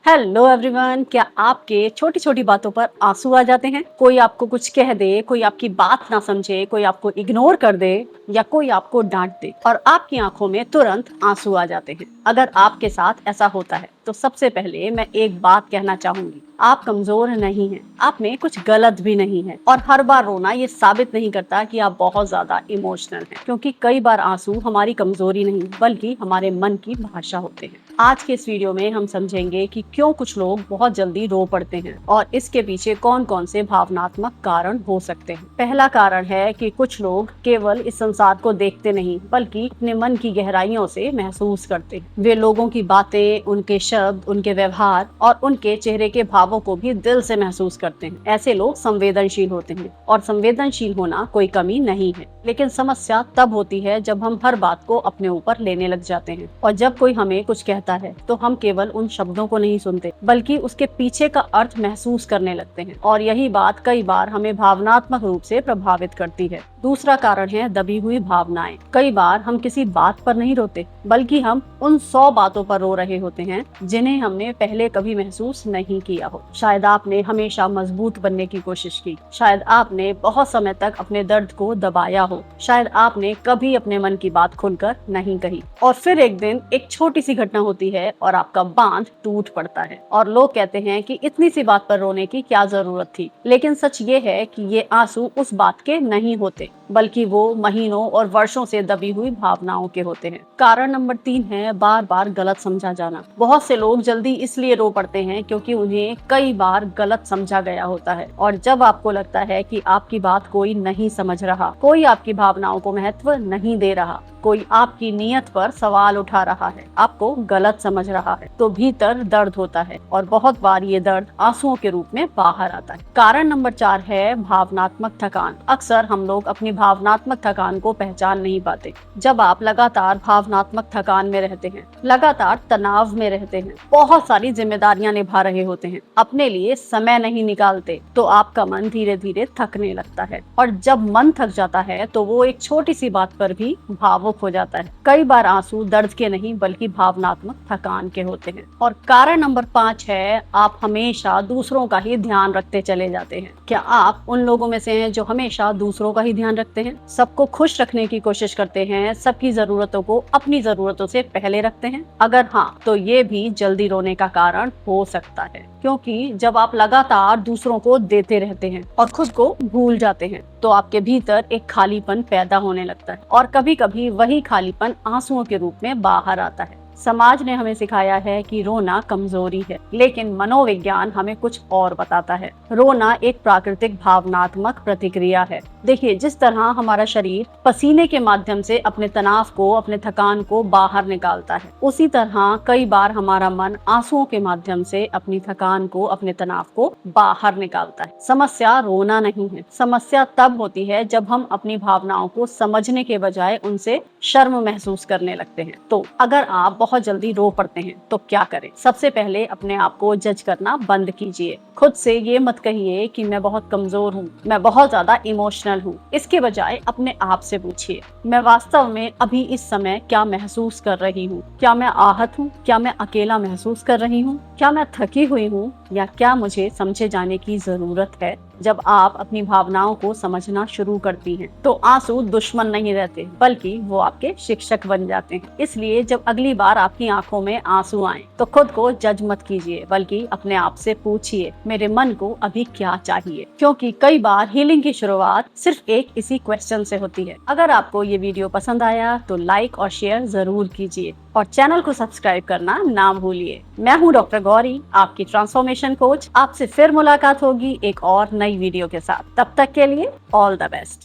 Hello everyone, क्या आपके छोटी छोटी बातों पर आंसू आ जाते हैं? कोई आपको कुछ कह दे, कोई आपकी बात ना समझे, कोई आपको इग्नोर कर दे या कोई आपको डांट दे और आपकी आंखों में तुरंत आंसू आ जाते हैं। अगर आपके साथ ऐसा होता है तो सबसे पहले मैं एक बात कहना चाहूंगी, आप कमजोर नहीं हैं, आप में कुछ गलत भी नहीं है और हर बार रोना ये साबित नहीं करता कि आप बहुत ज्यादा इमोशनल हैं, क्योंकि कई बार आंसू हमारी कमजोरी नहीं बल्कि हमारे मन की भाषा होते हैं। आज के इस वीडियो में हम समझेंगे कि क्यों कुछ लोग बहुत जल्दी रो पड़ते हैं और इसके पीछे कौन कौन से भावनात्मक कारण हो सकते हैं। पहला कारण है कि कुछ लोग केवल इस संसार को देखते नहीं बल्कि अपने मन की गहराइयों से महसूस करते हैं। वे लोगों की बातें, उनके शब्द, उनके व्यवहार और उनके चेहरे के भावों को भी दिल से महसूस करते हैं। ऐसे लोग संवेदनशील होते हैं और संवेदनशील होना कोई कमी नहीं है, लेकिन समस्या तब होती है जब हम हर बात को अपने ऊपर लेने लग जाते हैं और जब कोई हमें कुछ कहता है तो हम केवल उन शब्दों को नहीं सुनते बल्कि उसके पीछे का अर्थ महसूस करने लगते हैं और यही बात कई बार हमें भावनात्मक रूप से प्रभावित करती है। दूसरा कारण है दबी हुई भावनाएं। कई बार हम किसी बात पर नहीं रोते बल्कि हम उन 100 बातों पर रो रहे होते हैं जिन्हें हमने पहले कभी महसूस नहीं किया हो। शायद आपने हमेशा मजबूत बनने की कोशिश की, शायद आपने बहुत समय तक अपने दर्द को दबाया हो, शायद आपने कभी अपने मन की बात खुलकर नहीं कही और फिर एक दिन एक छोटी सी घटना होती है और आपका बांध टूट पड़ता है और लोग कहते हैं कि इतनी सी बात पर रोने की क्या जरूरत थी। लेकिन सच ये है कि ये आंसू उस बात के नहीं होते बल्कि वो महीनों और वर्षों से दबी हुई भावनाओं के होते हैं। कारण नंबर 3 है बार बार गलत समझा जाना। बहुत से लोग जल्दी इसलिए रो पड़ते हैं क्योंकि उन्हें कई बार गलत समझा गया होता है और जब आपको लगता है कि आपकी बात कोई नहीं समझ रहा, कोई आपकी भावनाओं को महत्व नहीं दे रहा, कोई आपकी नीयत पर सवाल उठा रहा है, आपको गलत समझ रहा है, तो भीतर दर्द होता है और बहुत बार ये दर्द आंसुओं के रूप में बाहर आता है। कारण नंबर 4 है भावनात्मक थकान। अक्सर हम लोग अपनी भावनात्मक थकान को पहचान नहीं पाते। जब आप लगातार भावनात्मक थकान में रहते हैं, लगातार तनाव में रहते हैं, बहुत सारी जिम्मेदारियां निभा रहे होते हैं, अपने लिए समय नहीं निकालते, तो आपका मन धीरे धीरे थकने लगता है और जब मन थक जाता है तो वो एक छोटी सी बात पर भी भावुक हो जाता है। कई बार आंसू दर्द के नहीं बल्कि भावनात्मक थकान के होते हैं। और कारण नंबर 5 है आप हमेशा दूसरों का ही ध्यान रखते चले जाते हैं। क्या आप उन लोगों में से हैं जो हमेशा दूसरों का ही ध्यान रखते हैं, सबको खुश रखने की कोशिश करते हैं, सबकी जरूरतों को अपनी जरूरतों से पहले रखते हैं? अगर हाँ, तो ये भी जल्दी रोने का कारण हो सकता है, क्योंकि जब आप लगातार दूसरों को देते रहते हैं और खुद को भूल जाते हैं तो आपके भीतर एक खालीपन पैदा होने लगता है और कभी कभी वही खालीपन आंसुओं के रूप में बाहर आता है। समाज ने हमें सिखाया है कि रोना कमजोरी है, लेकिन मनोविज्ञान हमें कुछ और बताता है। रोना एक प्राकृतिक भावनात्मक प्रतिक्रिया है। देखिए, जिस तरह हमारा शरीर पसीने के माध्यम से अपने तनाव को, अपने थकान को बाहर निकालता है, उसी तरह कई बार हमारा मन आंसुओं के माध्यम से अपनी थकान को, अपने तनाव को बाहर निकालता है। समस्या रोना नहीं है, समस्या तब होती है जब हम अपनी भावनाओं को समझने के बजाय उनसे शर्म महसूस करने लगते हैं। तो अगर आप बहुत जल्दी रो पड़ते हैं तो क्या करें? सबसे पहले अपने आप को जज करना बंद कीजिए। खुद से ये मत कहिए कि मैं बहुत कमजोर हूँ, मैं बहुत ज्यादा इमोशनल हूँ। इसके बजाय अपने आप से पूछिए, मैं वास्तव में अभी इस समय क्या महसूस कर रही हूँ? क्या मैं आहत हूँ? क्या मैं अकेला महसूस कर रही हूँ? क्या मैं थकी हुई हूँ या क्या मुझे समझे जाने की जरूरत है? जब आप अपनी भावनाओं को समझना शुरू करती हैं, तो आंसू दुश्मन नहीं रहते बल्कि वो आपके शिक्षक बन जाते हैं। इसलिए जब अगली बार आपकी आंखों में आंसू आए तो खुद को जज मत कीजिए बल्कि अपने आप से पूछिए, मेरे मन को अभी क्या चाहिए? क्योंकि कई बार हीलिंग की शुरुआत सिर्फ एक इसी क्वेश्चन से होती है। अगर आपको ये वीडियो पसंद आया तो लाइक और शेयर जरूर कीजिए और चैनल को सब्सक्राइब करना ना भूलिए। मैं हूँ डॉक्टर गौरी, आपकी ट्रांसफॉर्मेशन कोच। आपसे फिर मुलाकात होगी एक और नई वीडियो के साथ। तब तक के लिए ऑल द बेस्ट।